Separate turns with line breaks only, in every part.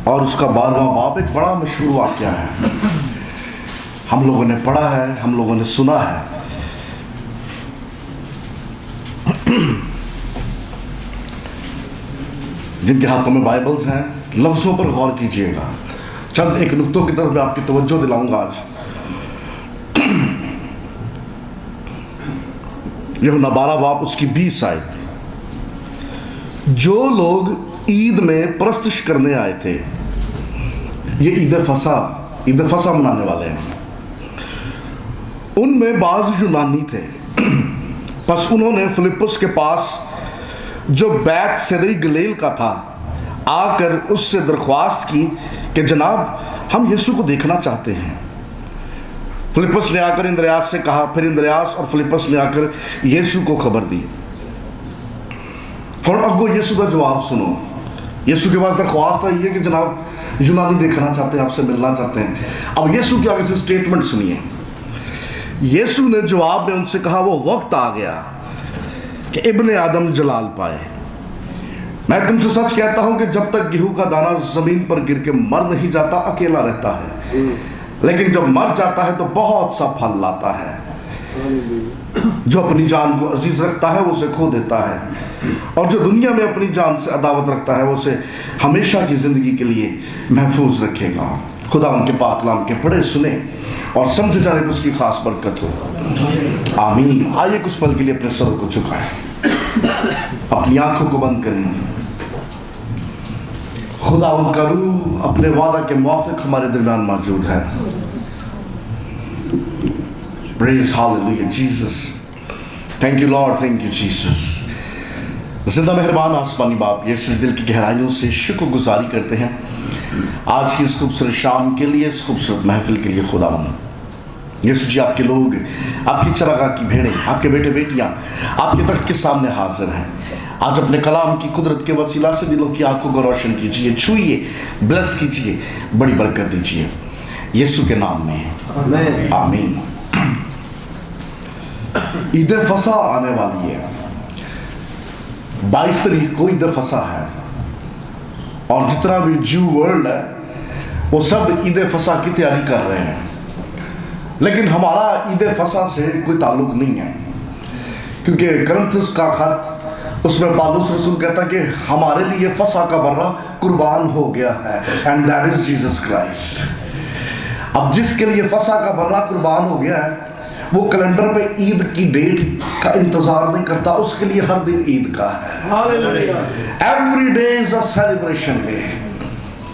और उसका 12वां बाब एक बड़ा मशहूर वाक़या है। हम लोगों ने पढ़ा है, हम लोगों ने सुना है। जिनके हाथों में बाइबल्स हैं, लफ्ज़ों पर गौर कीजिएगा। चंद एक नुक्तों की तरफ मैं आपकी तवज्जो दिलाऊंगा आज। यूहन्ना 12 बाब उसकी 20 आयत। जो लोग ईद में प्रस्तुश करने आए थे, ये ईद फसा मनाने वाले हैं, उनमें बाज यूनानी थे। बस उन्होंने फिलिप्पुस के पास जो बैत सरी गलील का था आकर उससे दरख्वास्त की कि जनाब हम यीशु को देखना चाहते हैं। फिलिप्पुस ने आकर इंद्रियास से कहा, फिर इंद्रियास और फिलिप्पुस ने आकर यीशु को खबर दी। और अगो यीशु का जवाब सुनो। यीशु के पास दरख्वास्त आई है कि जनाब यूनानी देखना चाहते हैं, आपसे मिलना चाहते हैं। अब यीशु के आगे से स्टेटमेंट सुनिए। यीशु ने जवाब में उनसे कहा, वो वक्त आ गया कि इब्ने आदम जलाल पाए। मैं तुमसे सच कहता हूं कि जब तक गेहूं का दाना जमीन पर गिर के मर नहीं जाता, अकेला रहता है, लेकिन जब मर जाता है तो बहुत सा फल लाता है। जो अपनी जान को अजीज रखता है वो उसे खो देता है, और जो दुनिया में अपनी जान से अदावत रखता है वो उसे हमेशा की जिंदगी के लिए महफूज रखेगा। खुदा उनके पाक कलाम के पढ़े सुने और समझे जाने पर उसकी खास बरकत हो। आमीन। आइए कुछ पल के लिए अपने सर को झुकाएं, अपनी आंखों को बंद करें। खुदा उनका रूह अपने वादा के मुआफिक हमारे दरमियान मौजूद है। Praise hallelujah Jesus. Thank you Lord, thank you Jesus. जिंदा मेहरबान आसमानी बाप, ये सिर्फ दिल की गहराइयों से शुक्रगुजारी करते हैं आज की इस खूबसूरत शाम के लिए, इस खूबसूरत महफिल के लिए। खुदा यीशु जी, आपके लोग, आपकी चरागाह की भेड़ें, आपके बेटे बेटियां आपके तख्त के सामने हाजिर हैं। आज अपने कलाम की कुदरत के वसीला से दिलों की आंखों को रोशन कीजिए, छुइए, ब्लेस कीजिए, बड़ी बरकत दीजिए यीशु के नाम में, आमीन। ईद फसा आने वाली है। 22 तारीख को ईद फसा है, और जितना भी जू वर्ल्ड है वो सब ईद फसा की तैयारी कर रहे हैं। लेकिन हमारा ईद फसा से कोई ताल्लुक नहीं है, क्योंकि करंथुस का खत, उसमें पौलुस रसूल कहता कि हमारे लिए फसा का बर्रा कुर्बान हो गया है, and that is Jesus Christ. अब जिसके लिए फसा का बर्रा कुर्बान हो गया है, वो कैलेंडर पे ईद की डेट का इंतजार नहीं करता, उसके लिए हर दिन ईद का है। Every day is a celebration day,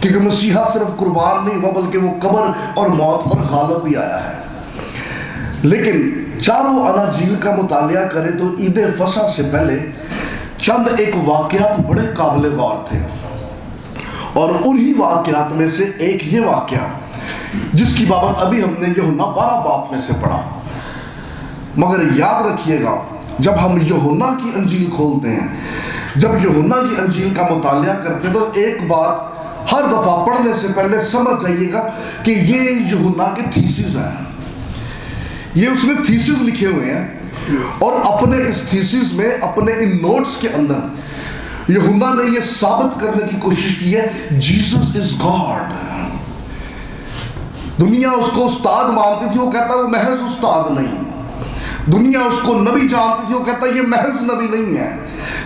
क्योंकि मसीहा सिर्फ कुर्बान नहीं हुआ बल्कि वो कब्र और मौत पर गालिब भी आया है। लेकिन चारों अनाजील का मुतालिया करें तो ईद फसा से पहले चंद एक वाकयात बड़े काबिल गौर थे, और उन्हीं वाकयात में से एक ये वाकया जिसकी बाबत अभी हमने यूहन्ना 12 बाब में से पढ़ा। मगर याद रखिएगा, जब हम यूहन्ना की अंजील खोलते हैं, जब यूहन्ना की अंजील का मुतालिया करते हैं, तो एक बात हर दफा पढ़ने से पहले समझ जाइएगा कि ये यूहन्ना के थीसिस हैं। ये उसने थीसिस लिखे हुए हैं, और अपने इस थीसिस में, अपने इन नोट्स के अंदर यूहन्ना ने ये साबित करने की कोशिश की है, जीसस इज गॉड। दुनिया उसको उस्ताद मानती थी, वो कहता वो महज उस्ताद नहीं। दुनिया उसको नबी जानती थी, वो कहता ये महज नबी नहीं है,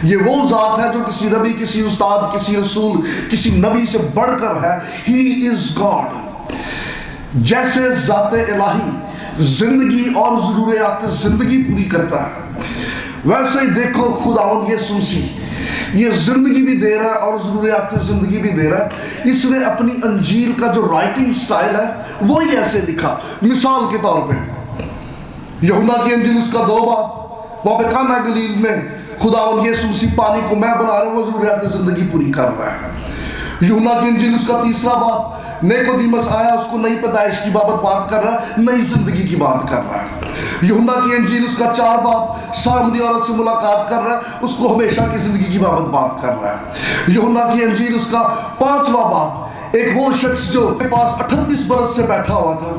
ये वो जात है जो किसी नबी, किसी उस्ताद, किसी रसूल, किसी नबी से बढ़कर है। He is God. जैसे जाते इलाही जिंदगी और ज़रूरियात जिंदगी पूरी करता है, वैसे ही देखो खुदावंद यीशु मसीह ये जिंदगी भी दे रहा है और ज़रूरियात जिंदगी भी दे रहा है। इसने अपनी अंजील का जो राइटिंग स्टाइल है वो ही ऐसे लिखा। मिसाल के तौर पे यूहन्ना की अंजील उसका 2 बाब, वहाँ पे काना गलील में खुदावंद यीशु मसीह पानी को मैं बना रहा हूँ, वो ज़रूरियात जिंदगी पूरी कर रहा है। यूहन्ना की अंजील उसका 3रा बाब, निकोदेमुस आया, उसको नई पैदाइश की बात कर रहा है, नई जिंदगी की बात कर रहा है। यूहन्ना की अंजील उसका 4 बाब, सामरी औरत से मुलाकात कर रहा है, उसको हमेशा की जिंदगी की बात कर रहा है। यूहन्ना की अंजील उसका 5वां बाब, एक वो शख्स जो के पास 38 बरस से बैठा हुआ था,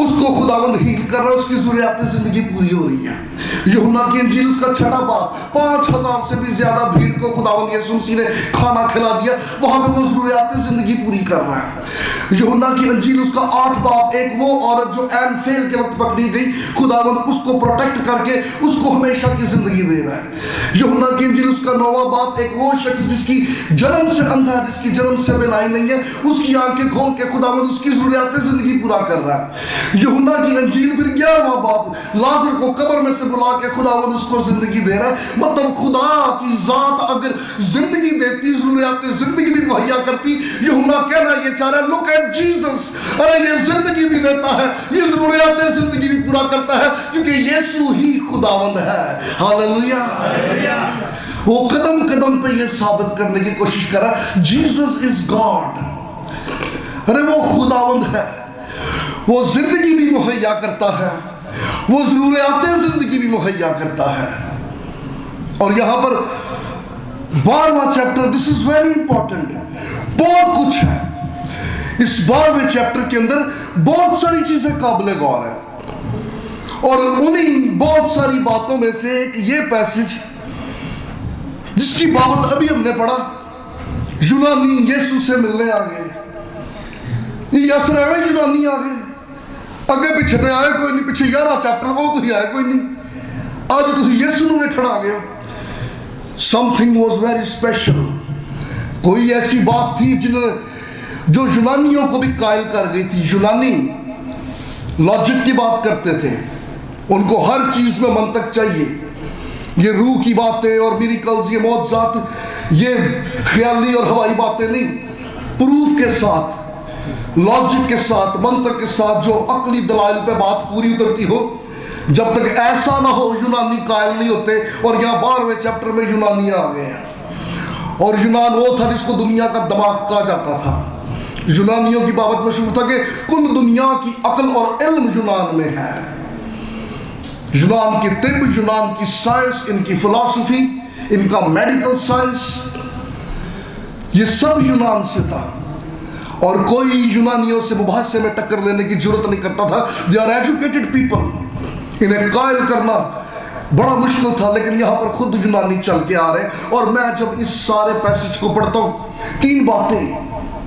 उसको खुदावंद हील कर रहा है, उसकी ज़रूरियातें ज़िंदगी पूरी हो रही है। यूहन्ना की इंजील उसका 6वां बाब, 5000 से भी ज़्यादा भीड़ को खुदावंद यीशु मसीह ने खाना खिला दिया, वहाँ पे वो ज़रूरियातें ज़िंदगी पूरी कर रहा है। यूहन्ना की इंजील उसका 8 बाब, एक वो औरत जो एन फेल के वक्त पकड़ी गई, खुदावंद उसको प्रोटेक्ट करके उसको हमेशा की ज़िंदगी दे रहा है। यूहन्ना की इंजील उसका 9वां बाब, एक वो शख्स जिसकी जन्म से अंधा, जिसकी जन्म से बिनाई नहीं है, उसकी आंखें खोल के खुदावंद उसकी ज़रूरियातें ज़िंदगी पूरा कर रहा है। यूहन्ना की इंजील फिर 11वां बाब, लाजर को कब्र में से बुला के खुदावंद उसको जिंदगी दे रहा है। मतलब खुदा की जात अगर जिंदगी देती, ज़रूरियातें जिंदगी भी मुहैया करती, यूहन्ना कहना ये चाह रहा है, लुक एट जीसस, अरे ये जिंदगी भी देता है, ये ज़रूरियातें जिंदगी भी पूरा करता है, क्योंकि यीशु ही खुदावंद है। हालेलुया। वो कदम कदम पे ये साबित करने की कोशिश कर रहा है, जीसस इज गॉड। अरे वो खुदावंद है, वो जिंदगी भी मुहैया करता है, वो ज़रूरियातें जिंदगी भी मुहैया करता है। और यहां पर 12वां chapter, this is very important, बहुत कुछ है इस 12वें चैप्टर के अंदर, बहुत सारी चीजें काबिल गौर है। और उन्हीं बहुत सारी बातों में से एक ये पैसेज जिसकी बाबत अभी हमने पढ़ा, यूनानी यीशु से मिलने आ गए, ये असर है, यूनानी आ गए, अगे पिछे तो आए कोई नहीं, पिछे 11 चैप्टर वो तुम आए कोई नहीं, अज तुम यीशु नूं वेखण आ गए। समथिंग वॉज वेरी स्पेशल, कोई ऐसी बात थी जो यूनानियों को भी कायल कर गई थी। यूनानी लॉजिक की बात करते थे, उनको हर चीज में मंतक चाहिए, ये रूह की बातें और मिरेकल्स, ये मौजज़ात, ये ख्याली और हवाई बातें नहीं, प्रूफ के साथ, लॉजिक के साथ, मंतक के साथ, जो अकली दलाइल पे बात पूरी उतरती हो। जब तक ऐसा ना हो यूनानी कायल नहीं होते। और यहाँ 12वें चैप्टर में यूनानी आ गए हैं, और यूनान वो था जिसको दुनिया का दिमाग कहा जाता था। यूनानियों की बाबत मशहूर था कि कुल दुनिया की अकल और इल्म यूनान में है। यूनान की तिब, यूनान की साइंस, इनकी फिलॉसफी, इनका मेडिकल साइंस, ये सब यूनान से था। और कोई यूनानियों से मुबाहसे में टक्कर लेने की जरूरत नहीं करता था। दे आर एजुकेटेड पीपल, इन्हें कायल करना बड़ा मुश्किल था। लेकिन यहाँ पर खुद यूनानी चल के आ रहे हैं। और मैं जब इस सारे पैसेज को पढ़ता हूँ, 3 बातें,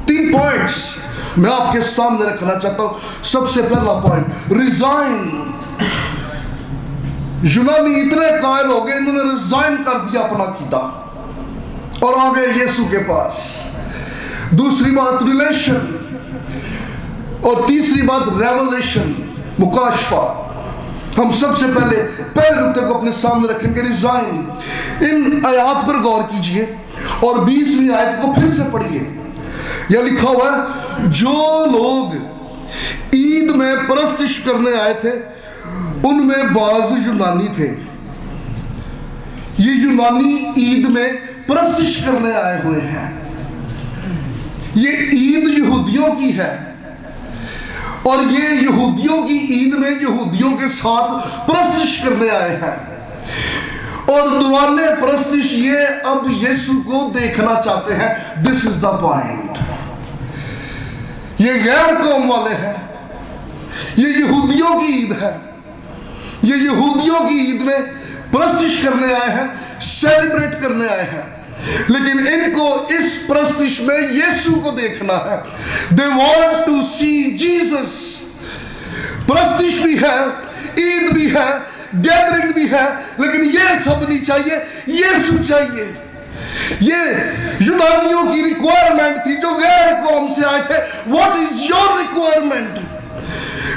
3 पॉइंट्स मैं आपके सामने रखना चाहता हूँ। सबसे पहला पॉइंट, रिजाइन। यूनानी इतने कायल हो गए, इन्होंने रिजाइन कर दिया अपना कीदा और आ गए यीशु के पास। दूसरी बात रिलेशन, और तीसरी बात रेवलेशन, मुकाशफा। हम सबसे पहले नुक्ते को अपने सामने रखेंगे, रिजाइन। इन आयात पर गौर कीजिए और 20वीं आयत को फिर से पढ़िए। यह लिखा हुआ है, जो लोग ईद में परस्तिश करने आए थे उनमें बाज यूनानी थे। ये यूनानी ईद में परस्तिश करने आए हुए हैं। ये ईद यहूदियों की है, और ये यहूदियों की ईद में यहूदियों के साथ परस्तिश करने आए हैं। और दौरान परस्तिश ये अब यीशु को देखना चाहते हैं। This is the point. ये गैर कौम वाले हैं, ये यहूदियों की ईद है, ये यहूदियों की ईद में परस्तिश करने आए हैं, सेलिब्रेट करने आए हैं। लेकिन इनको इस परस्तिश में यीशु को देखना है। They want to see Jesus. परस्तिश भी है, ईद भी है, गैदरिंग भी है, लेकिन ये सब नहीं चाहिए, यीशु चाहिए। ये यूनानियों की रिक्वायरमेंट थी जो गैर कौम से आए थे। What is your requirement?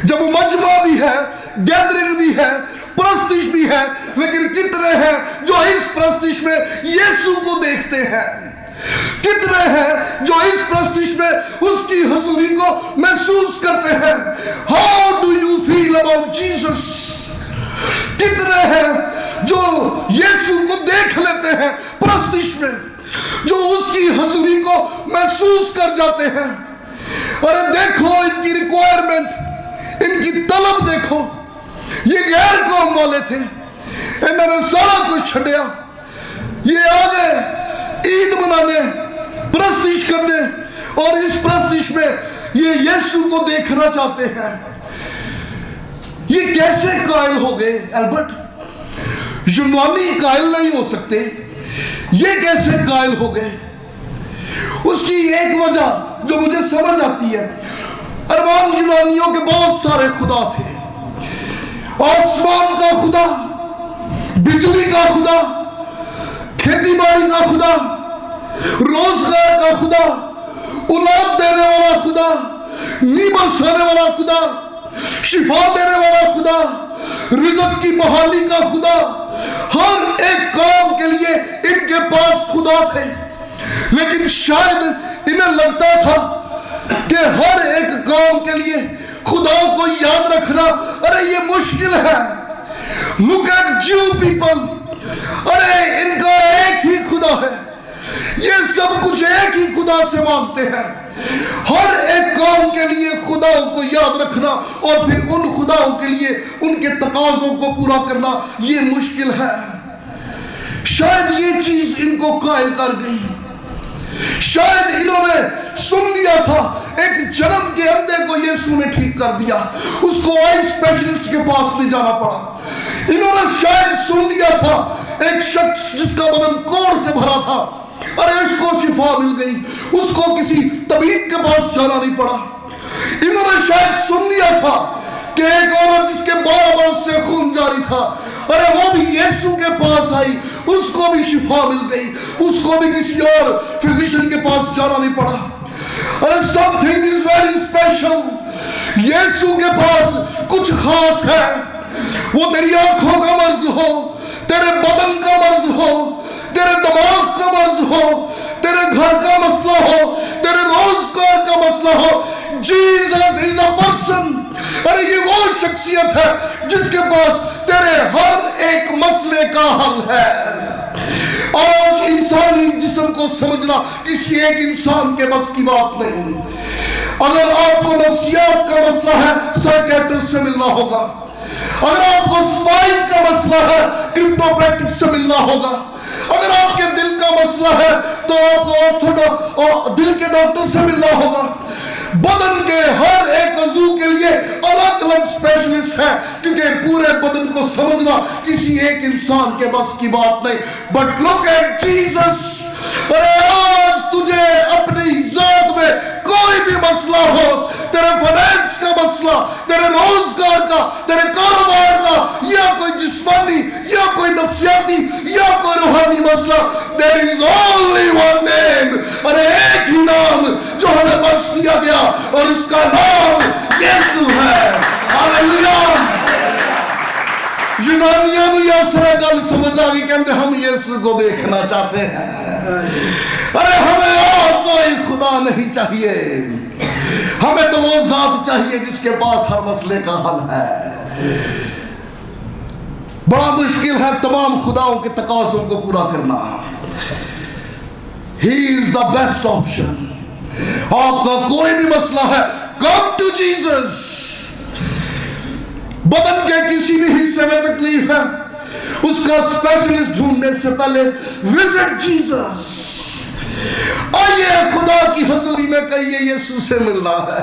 जब मजमा भी है, गैदरिंग भी है, परस्तिश भी है, लेकिन कितने हैं जो इस परस्तिश में यीशु को देखते हैं? कितने हैं जो इस परस्तिश में उसकी हुजूरी को महसूस करते हैं? How do you feel about Jesus? कितने हैं जो यीशु को देख लेते हैं परस्तिश में, जो उसकी हुजूरी को महसूस कर जाते हैं? अरे देखो इनकी रिक्वायरमेंट, इनकी तलब देखो। ये गैर कौम वाले थे, इन्होंने सारा कुछ छड़िया, ये आ गए ईद मनाने, परस्तिश करने, और इस प्रस्तिश में ये यीशु को देखना चाहते हैं। ये कैसे कायल हो गए एल्बर्ट? यूनानी कायल नहीं हो सकते, ये कैसे कायल हो गए? उसकी एक वजह जो मुझे समझ आती है, अरबान यूनानियों के बहुत सारे खुदा थे। आसमान का खुदा, बिजली का खुदा, खेती बाड़ी का खुदा, रोजगार का खुदा, औलाद देने वाला खुदा, नींद बरसाने वाला खुदा, शिफा देने वाला खुदा, रिज़्क़ की बहाली का खुदा, हर एक काम के लिए इनके पास खुदा थे। लेकिन शायद इन्हें लगता था कि हर एक काम के लिए खुदा को याद रखना, अरे ये मुश्किल है। लुक एट Jew पीपल, अरे इनका एक ही खुदा है, ये सब कुछ एक ही खुदा से मांगते हैं। हर एक काम के लिए खुदाओं को याद रखना और फिर उन खुदाओं के लिए उनके तकाज़ों को पूरा करना, ये मुश्किल है। शायद ये चीज इनको कायल कर गई। शायद इन्होंने सुन लिया था, एक जन्म के अंधे को यीशु ने ठीक कर दिया, उसको आई स्पेशलिस्ट के पास नहीं जाना पड़ा। इन्होंने शायद सुन लिया था, एक शख्स जिसका बदन कोढ़ से भरा था, अरे उसको शिफा मिल गई, उसको किसी तबीब के पास जाना नहीं पड़ा। इन्होंने शायद सुन लिया था कि एक औरत जिसके 12 वर्ष से खून जारी था, अरे वो भी यीशु के पास आई, उसको भी शिफा मिल गई, उसको भी किसी और फिजिशियन के पास जाना नहीं पड़ा। अरे समथिंग इज वेरी स्पेशल। यीशु के पास कुछ खास है। वो तेरी आंखों का मर्ज हो, तेरे बदन का मर्ज हो, तेरे दिमाग का मर्ज हो, तेरे घर का मसला हो, तेरे रोजगार का मसला हो, जीसस इज अ पर्सन। अरे ये वो शख्सियत है जिसके पास तेरे हर एक मसले का हल है। आज इंसानी जिस्म को समझना किसी एक इंसान के बस की बात नहीं। अगर आपको नफ्सियात का मसला है, साइकियाट्रिस्ट से मिलना होगा। अगर आपको स्पाइन का मसला है, क्रिप्टोप्रैक्टिक से मिलना होगा। अगर आपके दिल का मसला है तो आपको दिल के डॉक्टर से मिलना होगा। बदन के हर एक अज़ू के लिए अलग अलग स्पेशलिस्ट है, क्योंकि पूरे बदन को समझना किसी एक इंसान के बस की बात नहीं। But look at Jesus. अरे आज तुझे अपनी जात में कोई भी मसला हो, तेरे फाइनेंस का मसला, तेरे रोजगार का, तेरे कारोबार का, या कोई जिस्मानी या कोई नफ्सियाती या कोई रूहानी मसला, there is only one name. अरे एक ही नाम जो हमें बख्श दिया गया और उसका नाम यीशु है। हालेलुया। यूनानियों ने यह सारा गल समझ आ गई, कहते हम यीशु को देखना चाहते हैं। अरे हमें और कोई खुदा नहीं चाहिए, हमें तो वो जात चाहिए जिसके पास हर मसले का हल है। बड़ा मुश्किल है तमाम खुदाओं के तकाज़ों को पूरा करना। He is the best option। आपका कोई भी मसला है, come to Jesus। बदन के किसी भी हिस्से में तकलीफ है, उसका स्पेशलिस्ट ढूंढने से पहले विजिट जीसस। आइए खुदा की हजूरी में कहिए यीशु से मिलना है।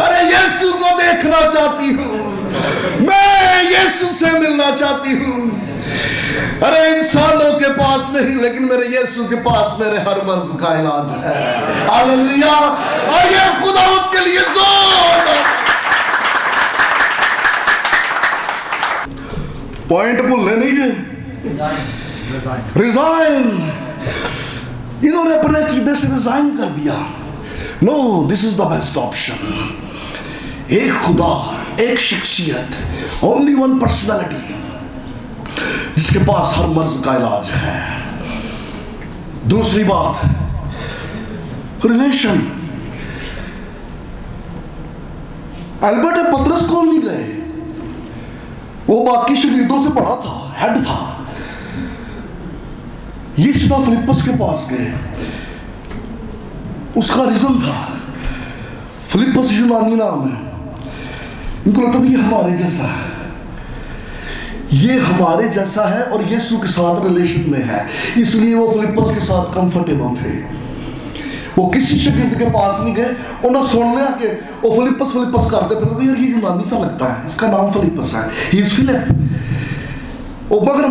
अरे यीशु को देखना चाहती हूँ, मैं यीशु से मिलना चाहती हूँ। अरे इंसानों के पास नहीं, लेकिन मेरे यीशु के पास मेरे हर मर्ज का इलाज है। हालेलुया। आइए खुदावत के लिए जोर। पॉइंट भूलने नहीं है। रिजाइन। इन्होंने अपने अकीदे से रिजाइन कर दिया। No, this is the best option. एक खुदा, एक शख्सियत, ओनली वन पर्सनालिटी जिसके पास हर मर्ज का इलाज है। दूसरी बात, रिलेशन। अल्बर्ट पतरस कौन नहीं गए, वो बाकी शगीर्दों से पढ़ा था, हेड था। ये सीधा फिलिप्पस के पास गए। उसका रीजन था, फिलिप्पस यूनानी नाम है, इनको लगता था ये हमारे जैसा है, ये हमारे जैसा है और यीशु के साथ रिलेशन में है, इसलिए वो फिलिप्पस के साथ कंफर्टेबल थे। वो किसी शागिर्द के पास नहीं गए, उन्होंने सुन लिया कि वो फिलिपस फिलिपस करते फिर यार ये यूनानी सा लगता है, इसका नाम फिलिपस है, ही इज फिलिप। वो मगर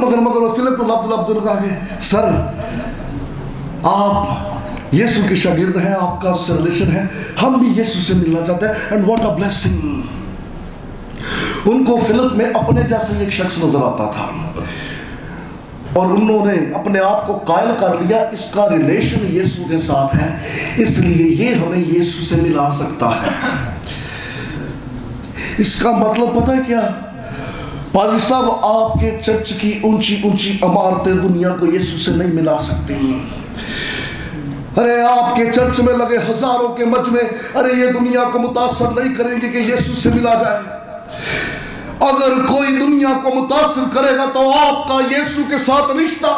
फिलिप लब कहा कि सर आप यीशु के शागिर्द हैं, आपका उससे रिलेशन है, हम भी यीशु से मिलना चाहते हैं। And what a blessing. उनको फिलिप में अपने जैसा एक शख्स नजर आता था और उन्होंने अपने आप को कायल कर लिया, इसका रिलेशन यीशु के साथ है, इसलिए ये हमें यीशु से मिला सकता है। इसका मतलब पता है क्या? पाजी साहब, आपके चर्च की ऊंची ऊंची इमारतें दुनिया को यीशु से नहीं मिला सकती। अरे आपके चर्च में लगे हजारों के मजमे, अरे ये दुनिया को मुतासर नहीं करेंगे कि यीशु से मिला जाए। अगर कोई दुनिया को मुतासर करेगा तो आपका यीशु के साथ रिश्ता।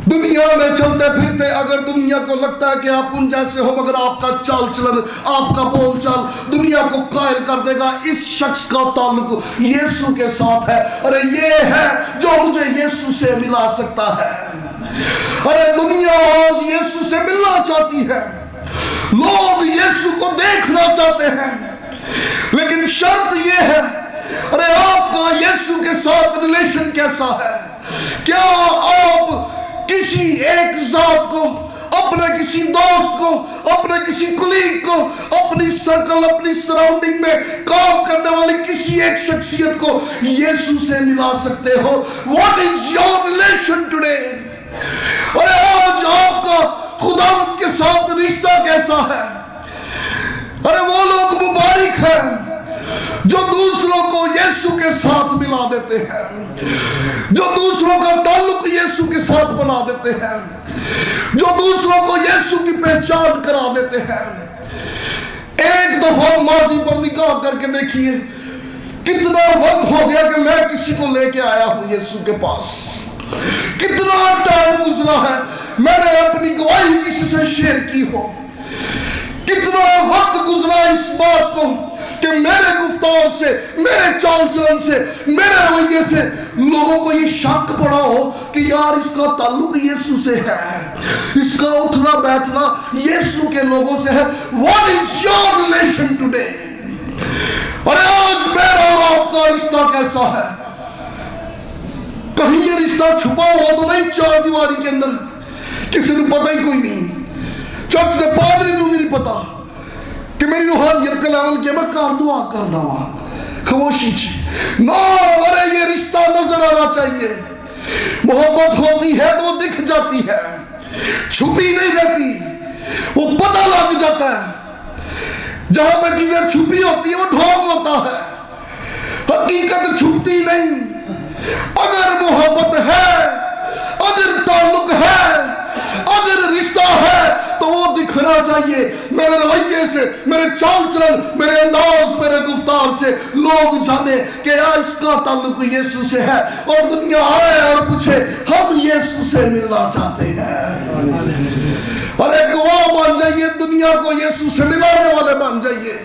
दुनिया में चलते फिरते अगर दुनिया को लगता है कि आप उन जैसे हो, मगर आपका चाल चलन, आपका बोल चाल दुनिया को कायल कर देगा, इस शख्स का ताल्लुक यीशु के साथ है। अरे ये है जो मुझे यीशु से मिला सकता है। अरे दुनिया आज यीशु से मिलना चाहती है, लोग यीशु को देखना चाहते हैं, लेकिन शर्त यह है, अरे आपका यीशु के साथ रिलेशन कैसा है? क्या आप किसी एक जात को, अपने किसी दोस्त को, अपने किसी कुलीग को, अपनी सर्कल, अपनी सराउंडिंग में काम करने वाली किसी एक शख्सियत को यीशु से मिला सकते हो? What is your relation today? अरे आज आपका खुदावंद के साथ रिश्ता कैसा है? अरे वो लोग मुबारक हैं जो दूसरों को यीशु के साथ मिला देते हैं, जो दूसरों का ताल्लुक यीशु के साथ बना देते हैं, जो दूसरों को यीशु की पहचान करा देते हैं। एक दफा माजी पर निकाह करके देखिए, कितना वक्त हो गया कि मैं किसी को लेके आया हूं यीशु के पास। कितना टाइम गुजरा है मैंने अपनी गवाही किसी से शेयर की हो। कितना वक्त गुजरा इस बात को कि मेरे गुफ्तार से, मेरे चाल चलन से, मेरे रवैये से लोगों को ये शक पड़ा हो कि यार इसका ताल्लुक यीशु से है, इसका उठना बैठना यीशु के लोगों से है। What is your relation today? अरे आज मेरा और आपका रिश्ता कैसा है? कहीं ये रिश्ता छुपा हुआ तो नहीं चार दीवारी के अंदर, किसी को पता ही कोई नहीं, चर्च के पादरी को भी नहीं पता कि मेरी रूहानियत का लेवल क्या, मैं कर दुआ करना वहां खामोशी नो। अरे ये रिश्ता नजर आना चाहिए। मोहब्बत होती है तो वो दिख जाती है, छुपी नहीं रहती, वो पता लग जाता है। जहां पे चीजें छुपी होती है वो ढोंग होता है, हकीकत छुपती नहीं। अगर मोहब्बत है, अगर ताल्लुक है, अगर रिश्ता है तो वो दिखना चाहिए मेरे रवैये से, मेरे चाल चलन, मेरे अंदाज, मेरे गुफ्तार से लोग जाने कि इसका ताल्लुक यीशु से है, और दुनिया आए और पूछे हम यीशु से मिलना चाहते हैं। और एक गवाह बन जाइए, दुनिया को यीशु से मिलाने वाले बन जाइए।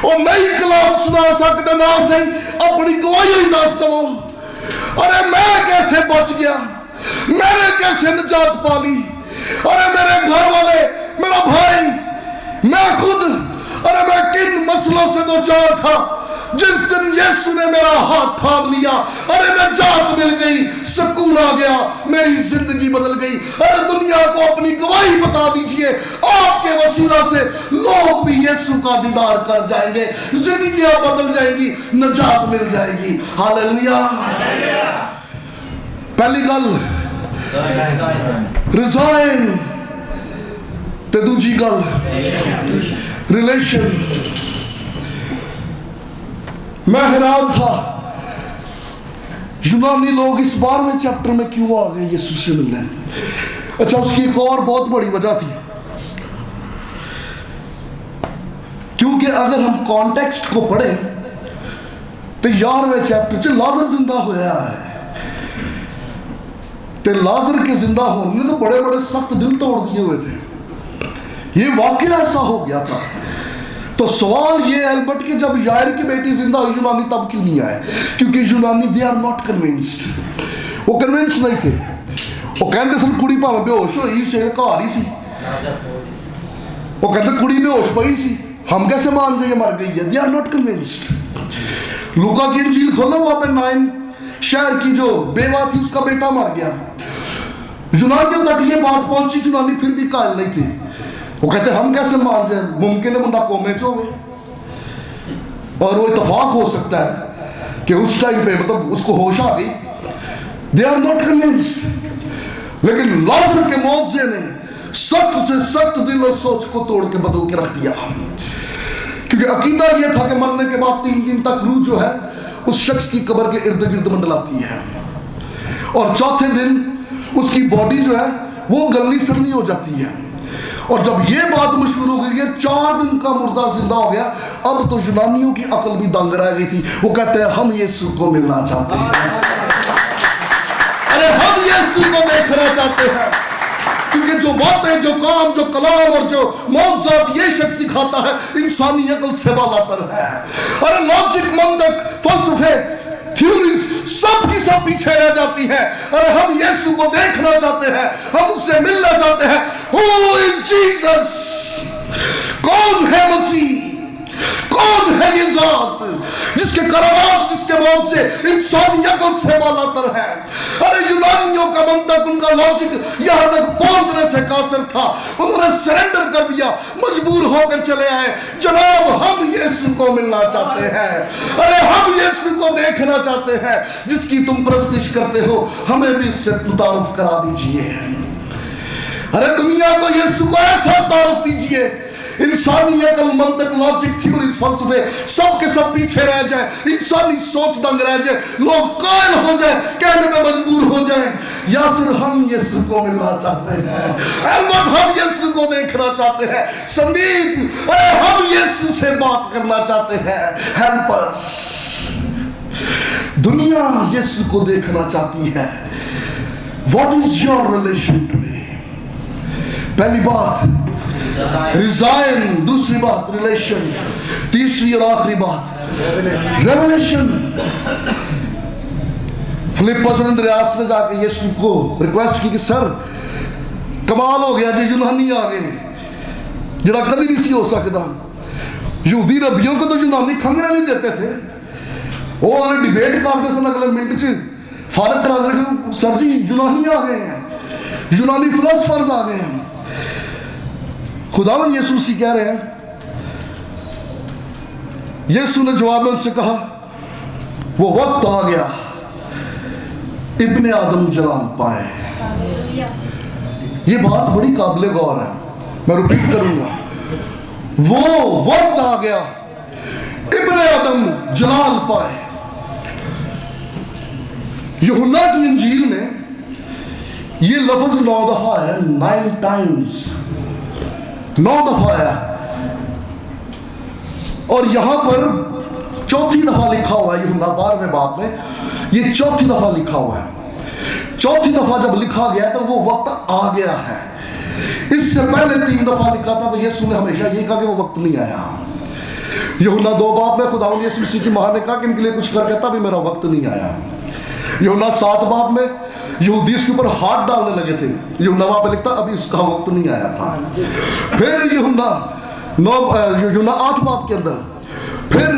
और नई कलाम सुना सकते ना सही, अपनी गवाही दस दो। अरे मैं कैसे बच गया, मैंने कैसे निजात पाली, अरे मेरे घर वाले, मेरा भाई, मैं खुद, अरे मैं किन मसलों से दो चार था। जिस दिन यीशु ने मेरा हाथ थाम लिया, अरे निजात मिल गई, सुकून आ गया, मेरी जिंदगी बदल गई। अरे दुनिया को अपनी गवाही बता दीजिए, आपके वसीला से लोग भी यीशु का दीदार कर जाएंगे, जिंदगियां बदल जाएंगी, निजात मिल जाएगी। हालेलुया। पहली गल रिजाइन, ते दूजी गल रिलेशन। मैं हैरान था यूनानी लोग इस 12वें चैप्टर में क्यों आ गए यीशु से मिलने। अच्छा, उसकी एक और बहुत बड़ी वजह थी, क्योंकि अगर हम कॉन्टेक्स्ट को पढ़ें तो 11वें चैप्टर च लाजर जिंदा होया है, ते लाजर के जिंदा होने तो बड़े बड़े सख्त दिल तोड़ दिए हुए थे। ये वाकया ऐसा हो गया था। तो सवाल ये अल्बर्ट कि जब यायर की बेटी जिंदा हुई, यूनानी तब क्यों नहीं आए? क्योंकि यूनानी दे आर नॉट कन्विंस्ड, वो कन्विंस नहीं थे। वो कहते सन कुड़ी भावें बेहोश होई से घर ही सी, वो कहते कुड़ी बेहोश पई सी, हम कैसे मान जाए मर गई है? They are not convinced. लूका की इंजील खोलो, वहां पे 9 शहर की जो बेवा थी उसका बेटा मर गया। यूनानियों तक ये बात पहुंची, यूनानी फिर भी कायल नहीं थे। वो कहते हम कैसे मान जाए, मुमकिन है मुंडा कोमे च होवे। और वो इतफाक हो सकता है कि उस टाइम पे मतलब उसको होश आ गई। They are not convinced. लेकिन लाजर के मौजे ने सख्त से सख्त दिल और सोच को तोड़ के बदल के रख दिया, क्योंकि अकीदा यह था कि मरने के बाद 3 दिन तक रूह जो है उस शख्स की कब्र के इर्द गिर्द मंडलाती है, और चौथे दिन उसकी बॉडी जो है वो गलनी सड़नी हो जाती है। और जब ये बात मशहूर हो गई है 4 दिन का मुर्दा जिंदा हो गया, अब तो यूनानियों की अकल भी दंग रह गई थी। वो कहते हैं हम यीशु को मिलना चाहते हैं, अरे हम यीशु को देखना चाहते हैं, क्योंकि जो बातें, जो काम, जो कलाम और जो मौजूद ये शख्स दिखाता है इंसानी अकल से बालातर है। अरे लॉजिक, मंतक, फलसफे, थ्योरीज सब की सब पीछे रह जाती है। अरे हम यीशु को देखना चाहते हैं, हम उससे मिलना चाहते हैं। Who is Jesus? कौन है मसीह? कौन है ये जात जिसके करामात, जिसके मौत से इंसानी अकल से बालातर है? अरे यूनानियों का मंतक, उनका लॉजिक यहां तक पहुंचने से कासिर था, उन्होंने सरेंडर कर दिया, मजबूर होकर चले आए, जनाब हम यीशु को मिलना चाहते हैं, अरे हम यीशु को देखना चाहते हैं जिसकी तुम प्रस्तिश करते हो, हमें भी इससे तारुफ करा दीजिए। अरे दुनिया को यीशु को ऐसा तारुफ दीजिए, इंसानी अकल, मंतक, लॉजिक, थ्योरीज, फलसफे सब के सब पीछे रह जाए, इंसानी सोच दंग रह जाए, लोग कायल हो जाए, कहने में मजबूर हो जाए, या सिर्फ हम यीशु को मिलना चाहते हैं, अलबत्ता हम यीशु को देखना चाहते हैं। संदीप, अरे हम यीशु से बात करना चाहते हैं, हेल्प अस। दुनिया यीशु को देखना चाहती है। What is your relation today? पहली बात रिजाइन, दूसरी बात रिलेशन, तीसरी और आखिरी बात रेवलेशन। फिलिप्पस और अंद्रयास ने जाके यीशु को रिक्वेस्ट की कि सर कमाल हो गया जी, यूनानी आ गए जरा कभी नहीं सी हो सकता। यहूदी रबियों को तो यूनानी खंगना नहीं देते थे, वो वाले डिबेट करते थे, अगले मिनट से फारक करा दे, सर जी यूनानी आ गए हैं, यूनानी फिलोसफर्स आ गए हैं। खुदावन यीशु मसीह कह रहे हैं, यीशु ने जवाब में उनसे कहा वो वक्त आ गया इब्ने आदम जलाल पाए। ये बात बड़ी काबिले गौर है, मैं रिपीट करूंगा, वो वक्त आ गया इब्ने आदम जलाल पाए। यूहन्ना की इंजील में ये लफ्ज 9 दफा है, 9 टाइम्स, 9 दफा है, और यहां पर 4थी दफा लिखा हुआ है यूहन्ना 12वें बाब में, ये 4थी दफा लिखा हुआ है। 4थी दफा जब लिखा गया तो वो वक्त आ गया है। इससे पहले 3 दफा लिखा था, तो यीशु ने हमेशा ये कहा कि वो वक्त नहीं आया। यूहन्ना 2 बाब में खुदावंद यीशु मसीह की मां ने कहा कि इनके लिए कुछ कर कहता भी मेरा वक्त नहीं आया। यूहन्ना 7 बाब में यहूदी इसके ऊपर हाथ डालने लगे थे, यूहन्ना वहां पे लिखता अभी उसका वक्त नहीं आया था। फिर यूहन्ना 8 बाब के अंदर फिर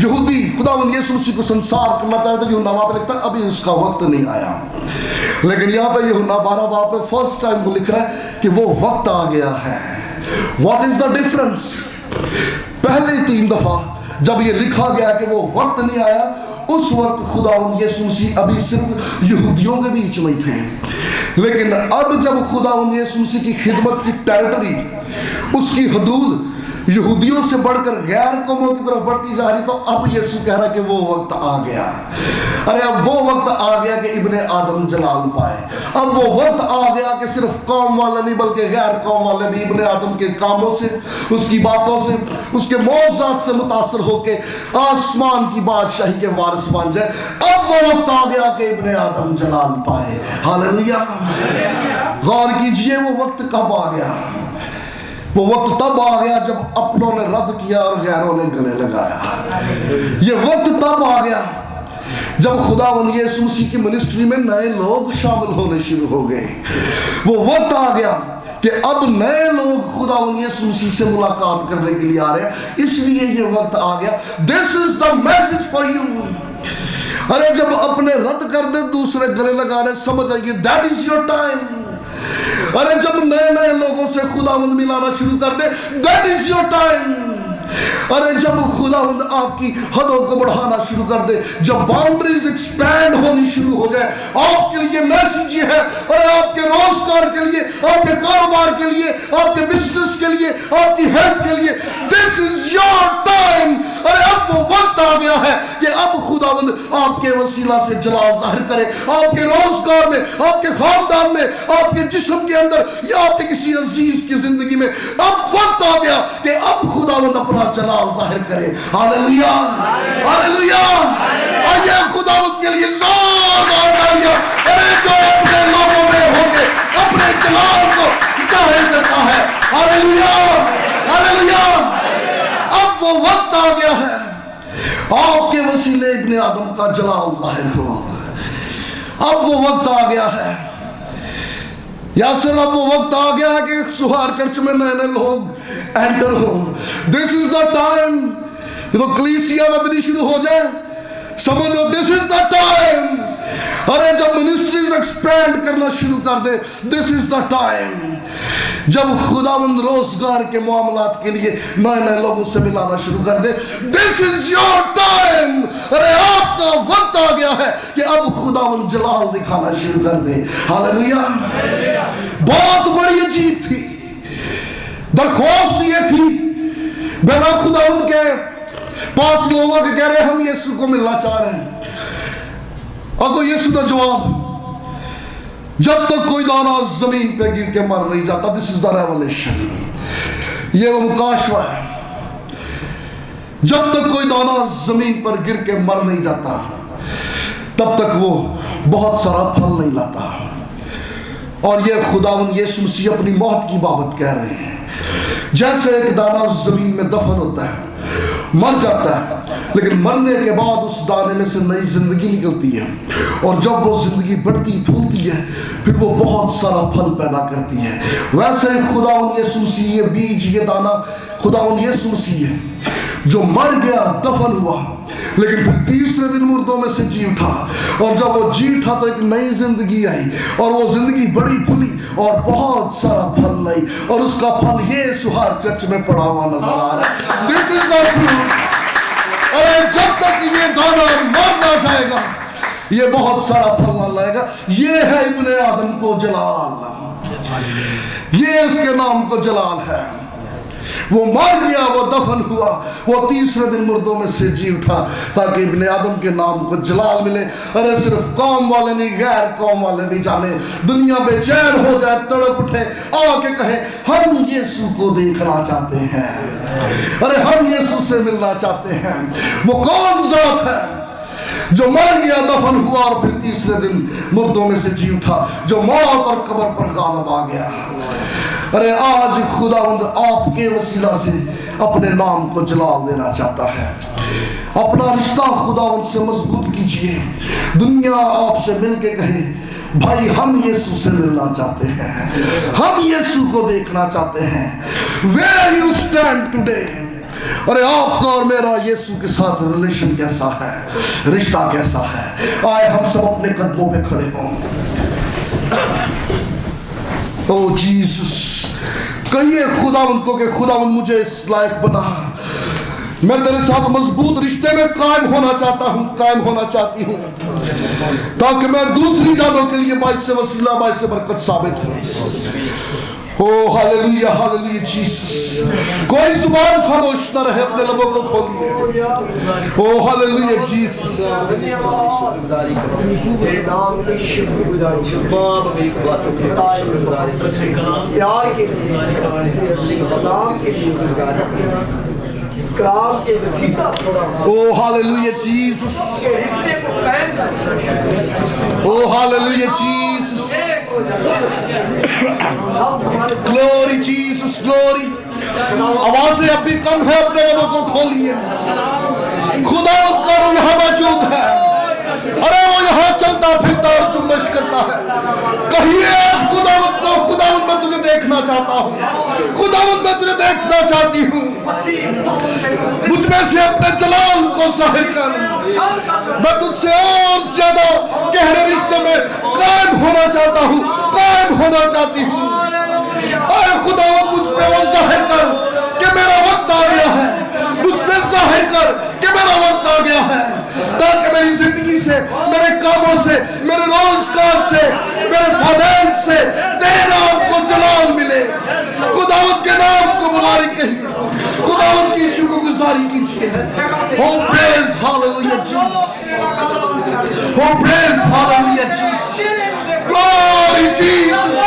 यहूदी खुदावंद यीशु मसीह को संसार करना चाहते थे, यूहन्ना वहां पे लिखता अभी उसका वक्त नहीं आया। लेकिन यहाँ पे यूहन्ना 12 बाब में फर्स्ट टाइम वो लिख रहा है कि वो वक्त आ गया है। What is the difference? पहले 3 दफा जब ये लिखा गया कि वो वक्त नहीं आया, उस वक्त खुदावंद यीशु मसीह अभी सिर्फ यहूदियों के बीच में थे। लेकिन अब जब खुदावंद यीशु मसीह की खिदमत की टेरिटरी, उसकी हदूद यहूदियों से बढ़कर गैर कौमों की तरफ बढ़ती जा रही, तो अब यीशु कह रहा कि वो वक्त आ गया। अरे अब वो वक्त आ गया कि इब्ने आदम जलाल पाए। अब वो वक्त आ गया कि सिर्फ कौम वाले नहीं बल्कि गैर कौम वाले भी इब्ने आदम के कामों से, उसकी बातों से, उसके मौजूद से मुतासर होके आसमान की बादशाही के वारिस बन जाए। अब वो वक्त आ गया कि इब्ने आदम जलाल पाए। हालेलुया। गौर कीजिए, वो वक्त कब आ गया? वो वक्त तब आ गया जब अपनों ने रद्द किया और गैरों ने गले लगाया। ये वक्त तब आ गया जब खुदावंद यीशु मसीह की मिनिस्ट्री में नए लोग शामिल होने शुरू हो गए, वो वक्त आ गया कि अब नए लोग खुदावंद यीशु मसीह से मुलाकात करने के लिए आ रहे हैं। इसलिए ये वक्त आ गया। This is the message for you. अरे जब अपने रद्द कर दे दूसरे गले लगा रहे, समझ आइए दैट इज योर टाइम। अरे जब नए नए लोगों से खुदावंद मिलाना शुरू कर दे, दैट इज योर टाइम। अरे जब खुदावंद आपकी हदों को बढ़ाना शुरू कर दे, जब बाउंड्रीज एक्सपैंड होनी शुरू हो जाए, आपके लिए मैसेज ये है। अरे आपके रोजगार के लिए, आपके कारोबार के लिए, आपके बिजनेस के लिए, आपकी हेल्थ के लिए, दिस इज योर टाइम। अरे अब वो वक्त आ गया है कि अब खुदावंद आपके वसीला से जलाल जाहिर करे, आपके रोजगार में, आपके खानदान में, आपके जिस्म के अंदर, या आपके किसी अजीज की जिंदगी में। अब वक्त आ गया कि अब खुदावंद अपना जलाल जाहिर करे। Hallelujah, hallelujah. आइए खुदावंद के लिए जोरदार तालियां। अरे जो अपने लोगों में होके अपने जलाल को जाहिर करता है। Hallelujah, hallelujah. अब वो वक्त आ गया है आपके वसीले इब्ने आदम का जलाल जाहिर हो। अब वो वक्त आ गया है, या सर अब वो वक्त आ गया है कि सुहार चर्च में नए नए लोग एंटर हो। This is the time. तो कलीसिया बदनी शुरू हो जाए, समझो दिस इज द टाइम। अरे जब मिनिस्ट्रीज एक्सपैंड करना शुरू कर दे, दिस इज द टाइम। जब खुदावंद रोजगार के मामलात के लिए नए नए लोगों से मिलाना शुरू कर दे, दिस इज योर टाइम। अरे आपका वक्त आ गया है कि अब खुदावंद जलाल दिखाना शुरू कर दे। हालेलुया। बहुत बड़ी अजीब थी दरख्वास्त ये थी, बिना खुदावंद के पांच लोगों के कह रहे हम यीशु को मिलना चाह रहे हैं। और यीशु का जवाब, जब तक कोई दाना जमीन पे गिर के मर नहीं जाता। This is the revelation. ये वो मुकाशवा है। जब तक कोई दाना जमीन पर गिर के मर नहीं जाता, तब तक वो बहुत सारा फल नहीं लाता। और ये खुदावंद यीशु मसीह अपनी मौत की बाबत कह रहे हैं। जैसे एक दाना जमीन में दफन होता है, मर जाता है, लेकिन मरने के बाद उस दाने में से नई जिंदगी निकलती है। और जब वो जिंदगी बढ़ती फूलती है, फिर वो बहुत सारा फल पैदा करती है। वैसे ही खुदावंद यीशु मसीह, ये बीज, ये दाना खुदावंद यीशु मसीह है जो मर गया, दफन हुआ, लेकिन फिर तीसरे दिन मुर्दों में से जी उठा। और जब वो जी उठा तो एक नई जिंदगी आई, और वो जिंदगी बड़ी फूली और बहुत सारा फल लाई। और उसका फल ये सुहार चर्च में पड़ा हुआ नजर आ रहा है। This is the fruit. अरे जब तक ये दाना मर ना जाएगा, ये बहुत सारा फल ना लाएगा। ये है इब्ने आदम को जलाल, ये उसके नाम को जलाल है। वो मर गया, वो दफन हुआ, वो तीसरे दिन मुर्दों में से जी उठा, ताकि इब्ने आदम के नाम को जलाल मिले। अरे सिर्फ कौम वाले नहीं, गैर कौम वाले भी जाने, दुनिया बेचैन हो जाए, तड़प उठे, आके कहे हम यीशु को देखना चाहते हैं। अरे हम यीशु से मिलना चाहते हैं। वो कौन जात है जो मर गया, दफन हुआ और फिर तीसरे दिन मुर्दों में से जी उठा, जो मौत और कब्र पर गालिब आ गया। अरे आज खुदावंद आपके वसीला से अपने नाम को जलाल देना चाहता है। अपना रिश्ता खुदावंद से मजबूत कीजिए। दुनिया आपसे मिलके कहे भाई हम यीशु से मिलना चाहते हैं, हम यीशु को देखना चाहते हैं। Where you stand today? अरे आपका और मेरा यीशु के साथ रिलेशन कैसा है, रिश्ता कैसा है? आए हम सब अपने कदमों पे खड़े हों। ओ जीसस, कहिए खुदावंद को कि खुदावंद मुझे इस लायक बना, मैं तेरे साथ मजबूत रिश्ते में कायम होना चाहता हूँ, कायम होना चाहती हूँ, ताकि मैं दूसरी जानों के लिए बाइस वसीला, बाइस बरकत साबित हूँ। ओ हालेलुया, हालेलुया जीसस। कोई जुबान खामोश न रहे, अपने लबों को खोलिए। ओ हालेलुया जीसस। ओ हालेलुया जीसस। ओ hallelujah Jesus. Glory Jesus, glory. आवाजें अब भी कम है, अपने लोगों को खोलिए। खुदावंद का रूह यहाँ मौजूद है। रहा है। कहिए खुदावंद को, खुदावंद मैं तुझे देखना चाहता हूँ, खुदावंद मैं तुझे देखना चाहती हूँ, मुझ में से अपने जलाल को जाहिर कर। मैं तुझसे और ज्यादा गहरे रिश्ते में कायम होना चाहता हूँ, कायम होना चाहती हूँ। आए खुदावंद मुझ पे वो जाहिर कर कि मेरा वक्त आ गया है, मुझ पे जाहिर कर कि मेरा वक्त आ गया है, ताकि मेरी जिंदगी से, मेरे कामों से, मेरे रोजगार से, मेरे फाइनेंस से तेरे नाम को जलाल मिले। खुदावंद के नाम को मुबारक कहिए, खुदावंद की शुक्रगुजारी कीजिए। Oh praise hallelujah Jesus, oh praise hallelujah Jesus, glory Jesus,